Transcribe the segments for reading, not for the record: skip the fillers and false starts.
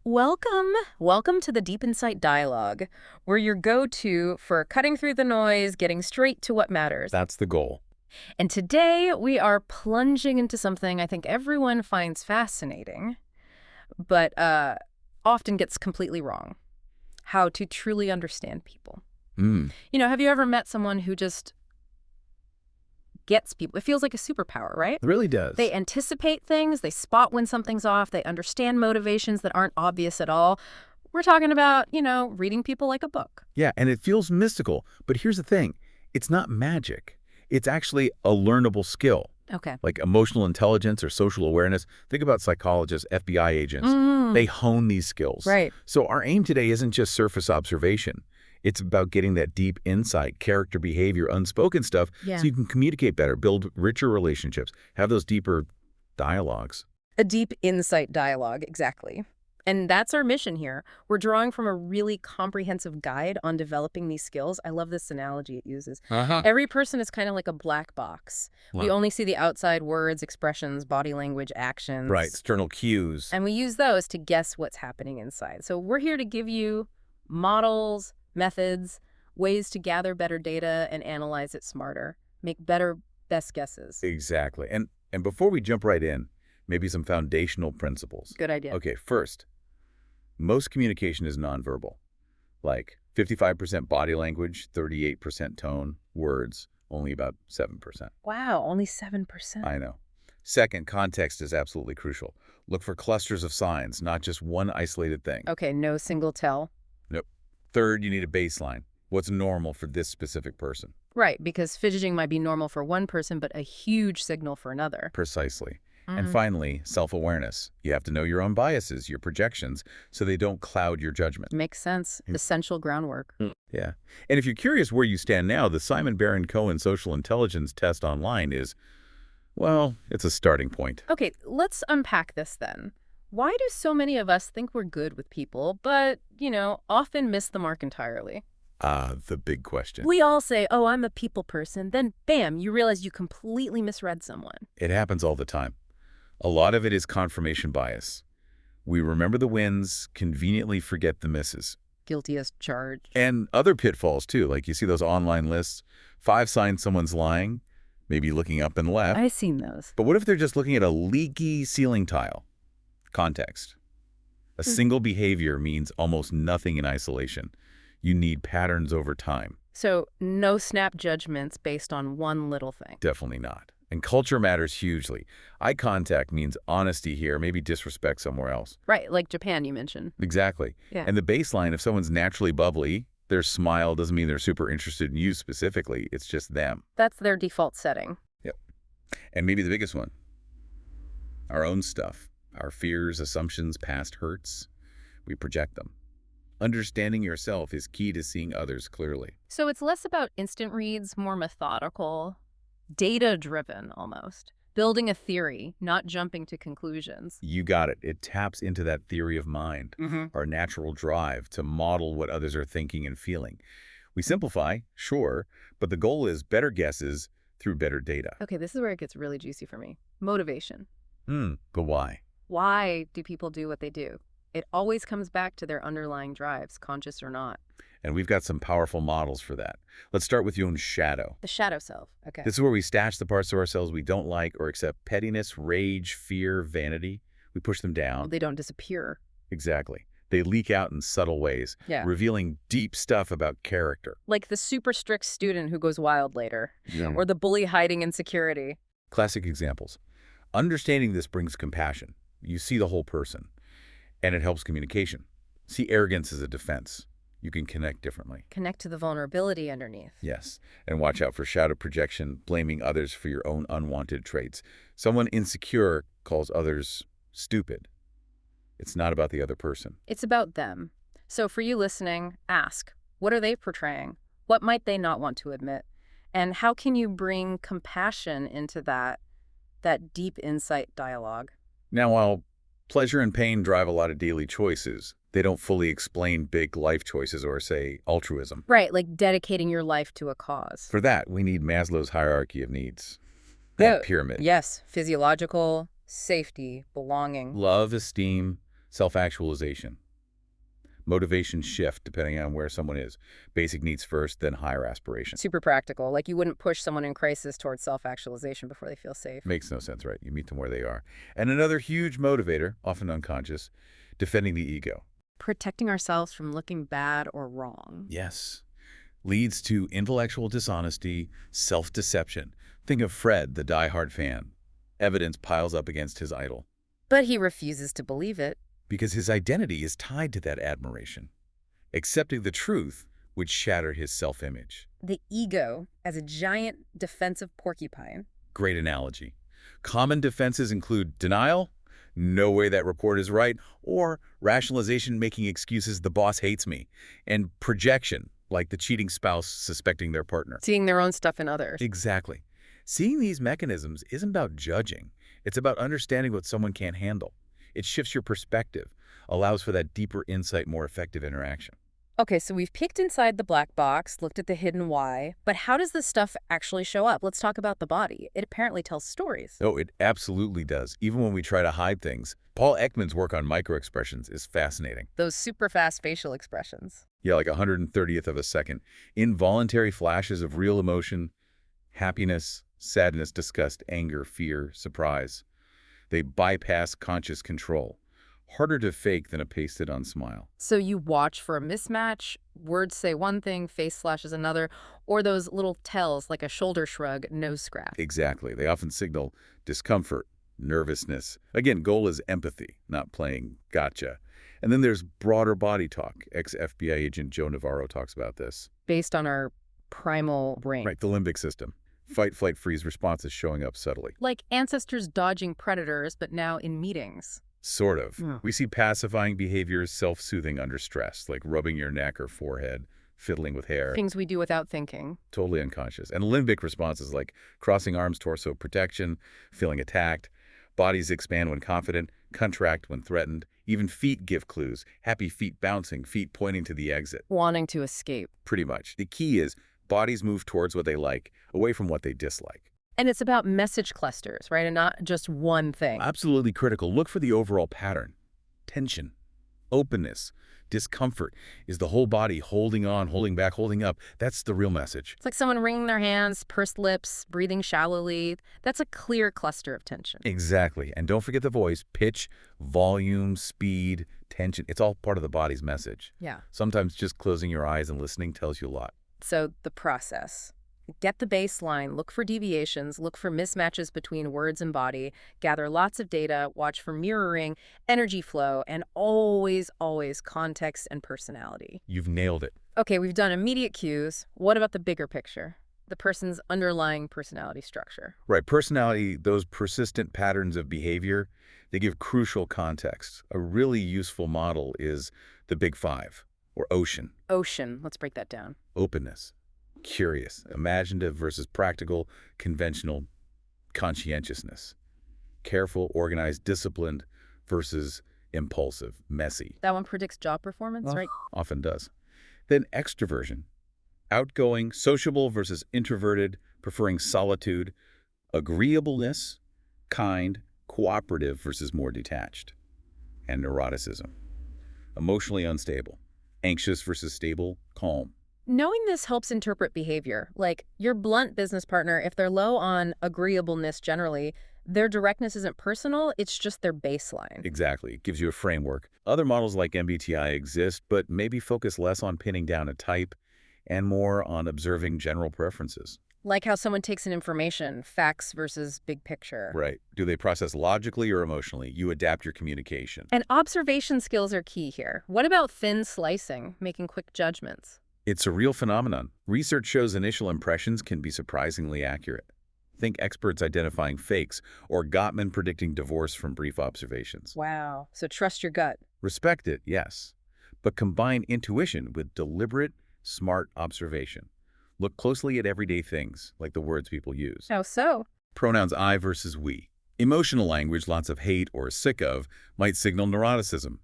Welcome to the Deep Insight Dialogue. We're your go-to for cutting through the noise, getting straight to what matters. That's the goal. And today we are plunging into something I think everyone finds fascinating, but often gets completely wrong. How to truly understand people. Mm. Have you ever met someone who just gets people? It feels like a superpower, right? It really does. They anticipate things, they spot when something's off, they understand motivations that aren't obvious at all. We're talking about, reading people like a book. Yeah, and it feels mystical. But here's the thing. It's not magic. It's actually a learnable skill. Okay. Like emotional intelligence or social awareness. Think about psychologists, FBI agents. They hone these skills. Right. So our aim today isn't just surface observation. It's about getting that deep insight, character, behavior, unspoken stuff, Yeah. so you can communicate better, build richer relationships, have those deeper dialogues. A deep insight dialogue, exactly. And that's our mission here. We're drawing from a really comprehensive guide on developing these skills. I love this analogy it uses. Every person is kind of like a black box. Wow. We only see the outside words, expressions, body language, actions. Right, external cues. And we use those to guess what's happening inside. So we're here to give you models, methods, ways to gather better data and analyze it smarter, make better, best guesses. Exactly. And before we jump right in, maybe some foundational principles. Good idea. Okay, first, most communication is nonverbal. Like 55% body language, 38% tone, words, only about 7%. Wow, only 7%. I know. Second, context is absolutely crucial. Look for clusters of signs, not just one isolated thing. Okay, no single tell. Nope. Third, you need a baseline. What's normal for this specific person? Right, because fidgeting might be normal for one person, but a huge signal for another. Precisely. And finally, self-awareness. You have to know your own biases, your projections, so they don't cloud your judgment. Makes sense. Essential groundwork. Yeah. And if you're curious where you stand now, the Simon Baron-Cohen Social Intelligence Test online is, well, it's a starting point. Okay, let's unpack this then. Why do so many of us think we're good with people, but, often miss the mark entirely? The big question. We all say, oh, I'm a people person. Then, bam, you realize you completely misread someone. It happens all the time. A lot of it is confirmation bias. We remember the wins, conveniently forget the misses. Guilty as charged. And other pitfalls, too. Like you see those online lists, 5 signs someone's lying, maybe looking up and left. I've seen those. But what if they're just looking at a leaky ceiling tile? Context. A single behavior means almost nothing in isolation. You need patterns over time. So no snap judgments based on one little thing. Definitely not. And culture matters hugely. Eye contact means honesty here, maybe disrespect somewhere else. Right, like Japan you mentioned. Exactly. Yeah. And the baseline, if someone's naturally bubbly, their smile doesn't mean they're super interested in you specifically. It's just them. That's their default setting. Yep. And maybe the biggest one, our own stuff, our fears, assumptions, past hurts, we project them. Understanding yourself is key to seeing others clearly. So it's less about instant reads, more methodical, data-driven almost. Building a theory, not jumping to conclusions. You got it. It taps into that theory of mind, our natural drive to model what others are thinking and feeling. We simplify, sure, but the goal is better guesses through better data. Okay, this is where it gets really juicy for me. Motivation. But why? Why do people do what they do? It always comes back to their underlying drives, conscious or not. And we've got some powerful models for that. Let's start with your own shadow. The shadow self. Okay. This is where we stash the parts of ourselves we don't like or accept pettiness, rage, fear, vanity. We push them down. Well, they don't disappear. Exactly. They leak out in subtle ways, Yeah. revealing deep stuff about character. Like the super strict student who goes wild later. Or the bully hiding insecurity. Classic examples. Understanding this brings compassion. You see the whole person. And it helps communication. See arrogance as a defense. You can connect differently. Connect to the vulnerability underneath. Yes. And watch out for shadow projection, blaming others for your own unwanted traits. Someone insecure calls others stupid. It's not about the other person. It's about them. So for you listening, ask, what are they portraying? What might they not want to admit? And how can you bring compassion into that deep insight dialogue? Now, while pleasure and pain drive a lot of daily choices, they don't fully explain big life choices or, say, altruism. Right, like dedicating your life to a cause. For that, we need Maslow's hierarchy of needs. That pyramid. Yes, physiological, safety, belonging. Love, esteem, Self-actualization. Motivation shift depending on where someone is. Basic needs first, then higher aspiration. Super practical. Like you wouldn't push someone in crisis towards self-actualization before they feel safe. Makes no sense, right? You meet them where they are. And another huge motivator, often unconscious, defending the ego. Protecting ourselves from looking bad or wrong. Yes. Leads to intellectual dishonesty, self-deception. Think of Fred, the diehard fan. Evidence piles up against his idol. But he refuses to believe it. Because his identity is tied to that admiration. Accepting the truth would shatter his self-image. The ego as a giant defensive porcupine. Great analogy. Common defenses include denial, no way that report is right, or rationalization making excuses the boss hates me, and projection, like the cheating spouse suspecting their partner. Seeing their own stuff in others. Exactly. Seeing these mechanisms isn't about judging. It's about understanding what someone can't handle. It shifts your perspective, allows for that deeper insight, more effective interaction. Okay, so we've peeked inside the black box, looked at the hidden why, but how does this stuff actually show up? Let's talk about the body. It apparently tells stories. Oh, it absolutely does, even when we try to hide things. Paul Ekman's work on microexpressions is fascinating. Those super fast facial expressions. Yeah, like 130th of a second. Involuntary flashes of real emotion, happiness, sadness, disgust, anger, fear, surprise. They bypass conscious control. Harder to fake than a pasted-on smile. So you watch for a mismatch, words say one thing, face flashes another, or those little tells like a shoulder shrug, nose scratch. Exactly. They often signal discomfort, nervousness. Again, goal is empathy, not playing gotcha. And then there's broader body talk. Ex-FBI agent Joe Navarro talks about this. Based on our primal brain. Right, the limbic system. Fight, flight, freeze responses showing up subtly. Like ancestors dodging predators, but now in meetings. Sort of. Yeah. We see pacifying behaviors self-soothing under stress, like rubbing your neck or forehead, fiddling with hair. Things we do without thinking. Totally unconscious. And limbic responses like crossing arms, torso protection, feeling attacked. Bodies expand when confident, contract when threatened. Even feet give clues. Happy feet bouncing, feet pointing to the exit. Wanting to escape. Pretty much. The key is bodies move towards what they like, away from what they dislike. And it's about message clusters, right? And not just one thing. Absolutely critical. Look for the overall pattern. Tension, openness, discomfort. Is the whole body holding on, holding back, holding up? That's the real message. It's like someone wringing their hands, pursed lips, breathing shallowly. That's a clear cluster of tension. Exactly. And don't forget the voice, pitch, volume, speed, tension. It's all part of the body's message. Yeah. Sometimes just closing your eyes and listening tells you a lot. So the process. Get the baseline, look for deviations, look for mismatches between words and body, gather lots of data, watch for mirroring, energy flow, and always, always context and personality. You've nailed it. Okay, we've done immediate cues. What about the bigger picture? The person's underlying personality structure. Right. Personality, those persistent patterns of behavior, they give crucial context. A really useful model is the Big Five, or OCEAN. Ocean, let's break that down. Openness. Curious, imaginative versus practical, conventional, conscientiousness. Careful, organized, disciplined versus impulsive, messy. That one predicts job performance, right? Often does. Then extroversion. Outgoing, sociable versus introverted, preferring solitude. Agreeableness, kind, cooperative versus more detached. And neuroticism. Emotionally unstable. Anxious versus stable, calm. Knowing this helps interpret behavior. Like your blunt business partner, if they're low on agreeableness generally, their directness isn't personal, it's just their baseline. Exactly. It gives you a framework. Other models like MBTI exist, but maybe focus less on pinning down a type and more on observing general preferences. Like how someone takes in information, facts versus big picture. Right. Do they process logically or emotionally? You adapt your communication. And observation skills are key here. What about thin slicing, making quick judgments? It's a real phenomenon. Research shows initial impressions can be surprisingly accurate. Think experts identifying fakes or Gottman predicting divorce from brief observations. Wow. So trust your gut. Respect it, yes. But combine intuition with deliberate, smart observation. Look closely at everyday things, like the words people use. How so? Pronouns I versus we. Emotional language lots of hate or sick of might signal neuroticism.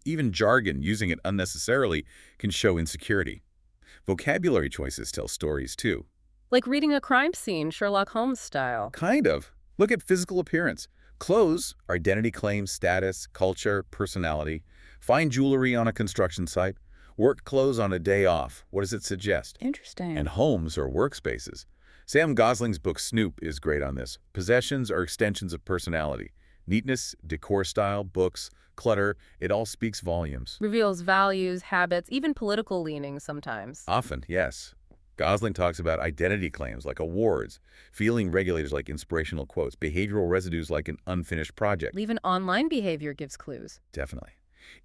Even jargon, using it unnecessarily, can show insecurity. Vocabulary choices tell stories, too. Like reading a crime scene, Sherlock Holmes style. Kind of. Look at physical appearance. Clothes, identity claims, status, culture, personality. Fine jewelry on a construction site. Work clothes on a day off. What does it suggest? Interesting. And homes or workspaces. Sam Gosling's book Snoop is great on this. Possessions are extensions of personality. Neatness, decor style, books, clutter, it all speaks volumes. Reveals values, habits, even political leanings sometimes. Often, yes. Gosling talks about identity claims like awards, feeling regulators like inspirational quotes, behavioral residues like an unfinished project. Even online behavior gives clues. Definitely.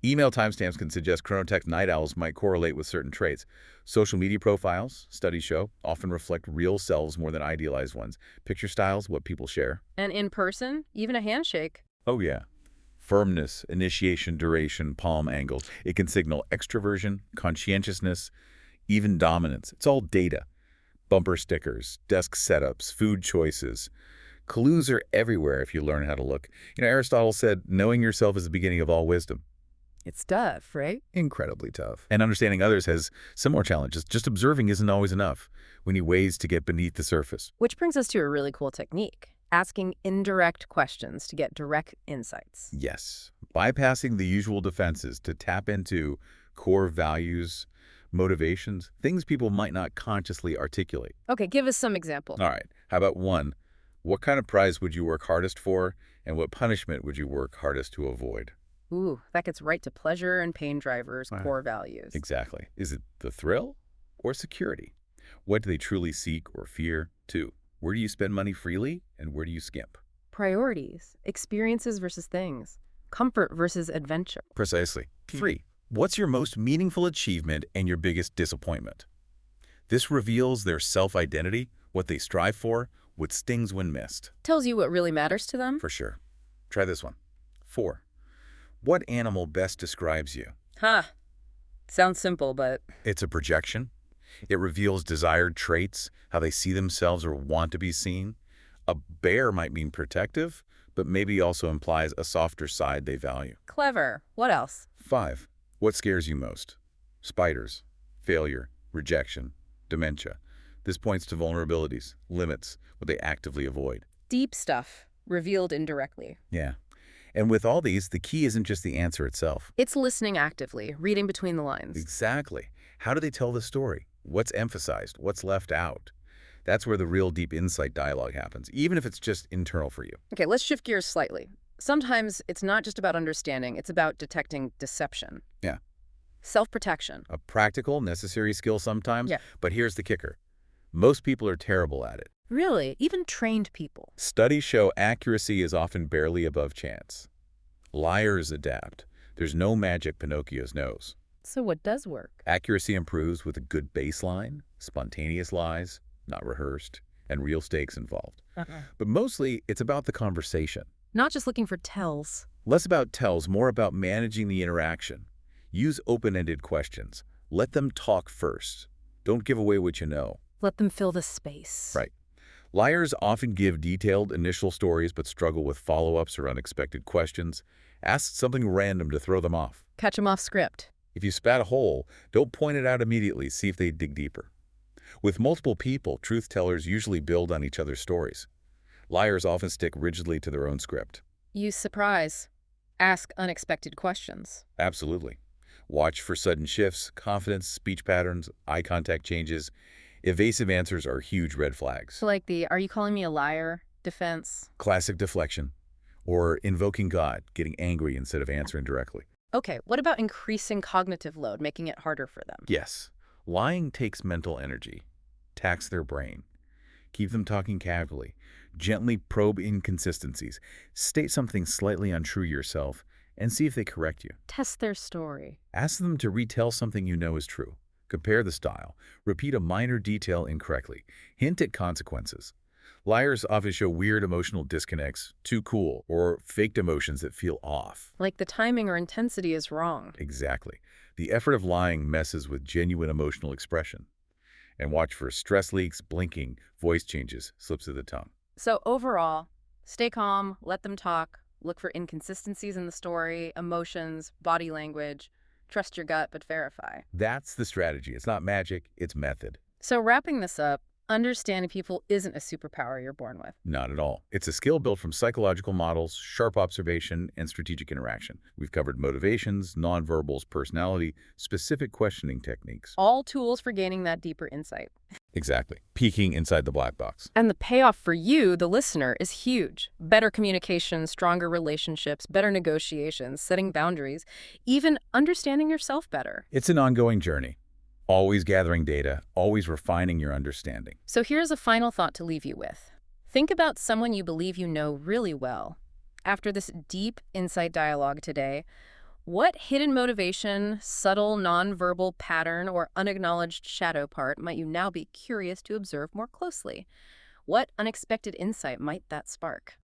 Email timestamps can suggest chronotech night owls might correlate with certain traits. Social media profiles, studies show, often reflect real selves more than idealized ones. Picture styles, what people share. And in person, even a handshake. Oh, yeah. Firmness, initiation, duration, palm angles. It can signal extroversion, conscientiousness, even dominance. It's all data. Bumper stickers, desk setups, food choices. Clues are everywhere if you learn how to look. Aristotle said, knowing yourself is the beginning of all wisdom. It's tough, right? Incredibly tough. And understanding others has similar challenges. Just observing isn't always enough. We need ways to get beneath the surface. Which brings us to a really cool technique. Asking indirect questions to get direct insights. Yes. Bypassing the usual defenses to tap into core values, motivations, things people might not consciously articulate. Okay, give us some example. All right. How about one? What kind of prize would you work hardest for, and what punishment would you work hardest to avoid? Ooh, that gets right to pleasure and pain drivers, core values. Exactly. Is it the thrill or security? What do they truly seek or fear? 2. Where do you spend money freely, and where do you skimp? Priorities, experiences versus things, comfort versus adventure. Precisely. 3. What's your most meaningful achievement and your biggest disappointment? This reveals their self-identity, what they strive for, what stings when missed. Tells you what really matters to them. For sure. Try this one. 4. What animal best describes you? Sounds simple, but... It's a projection. It reveals desired traits, how they see themselves or want to be seen. A bear might mean protective, but maybe also implies a softer side they value. Clever. What else? 5. What scares you most? Spiders, failure, rejection, dementia. This points to vulnerabilities, limits, what they actively avoid. Deep stuff, revealed indirectly. Yeah. And with all these, the key isn't just the answer itself. It's listening actively, reading between the lines. Exactly. How do they tell the story? What's emphasized? What's left out? That's where the real deep insight dialogue happens, even if it's just internal for you. Okay, let's shift gears slightly. Sometimes it's not just about understanding, it's about detecting deception. Yeah. Self-protection. A practical, necessary skill sometimes, Yeah. but here's the kicker. Most people are terrible at it. Really? Even trained people. Studies show accuracy is often barely above chance. Liars adapt. There's no magic Pinocchio's nose. So what does work? Accuracy improves with a good baseline, spontaneous lies, not rehearsed, and real stakes involved. But mostly, it's about the conversation. Not just looking for tells. Less about tells, more about managing the interaction. Use open-ended questions. Let them talk first. Don't give away what you know. Let them fill the space. Right. Liars often give detailed initial stories but struggle with follow-ups or unexpected questions. Ask something random to throw them off. Catch them off script. If you spat a hole, don't point it out immediately. See if they dig deeper. With multiple people, truth tellers usually build on each other's stories. Liars often stick rigidly to their own script. Use surprise. Ask unexpected questions. Absolutely. Watch for sudden shifts, confidence, speech patterns, eye contact changes. Evasive answers are huge red flags. So like the, are you calling me a liar defense? Classic deflection. Or invoking God, getting angry instead of answering directly. Okay, what about increasing cognitive load, making it harder for them? Yes. Lying takes mental energy. Tax their brain. Keep them talking casually. Gently probe inconsistencies. State something slightly untrue yourself and see if they correct you. Test their story. Ask them to retell something you know is true. Compare the style. Repeat a minor detail incorrectly. Hint at consequences. Liars often show weird emotional disconnects, too cool, or faked emotions that feel off. Like the timing or intensity is wrong. Exactly. The effort of lying messes with genuine emotional expression. And watch for stress leaks, blinking, voice changes, slips of the tongue. So overall, stay calm, let them talk, look for inconsistencies in the story, emotions, body language, trust your gut, but verify. That's the strategy. It's not magic, it's method. So wrapping this up, Understanding people isn't a superpower you're born with. Not at all. It's a skill built from psychological models, sharp observation, and strategic interaction. We've covered motivations, nonverbals, personality, specific questioning techniques. All tools for gaining that deeper insight. Exactly. Peeking inside the black box. And the payoff for you, the listener, is huge. Better communication, stronger relationships, better negotiations, setting boundaries, even understanding yourself better. It's an ongoing journey. Always gathering data, always refining your understanding. So here's a final thought to leave you with. Think about someone you believe you know really well. After this deep insight dialogue today, what hidden motivation, subtle nonverbal pattern, or unacknowledged shadow part might you now be curious to observe more closely? What unexpected insight might that spark?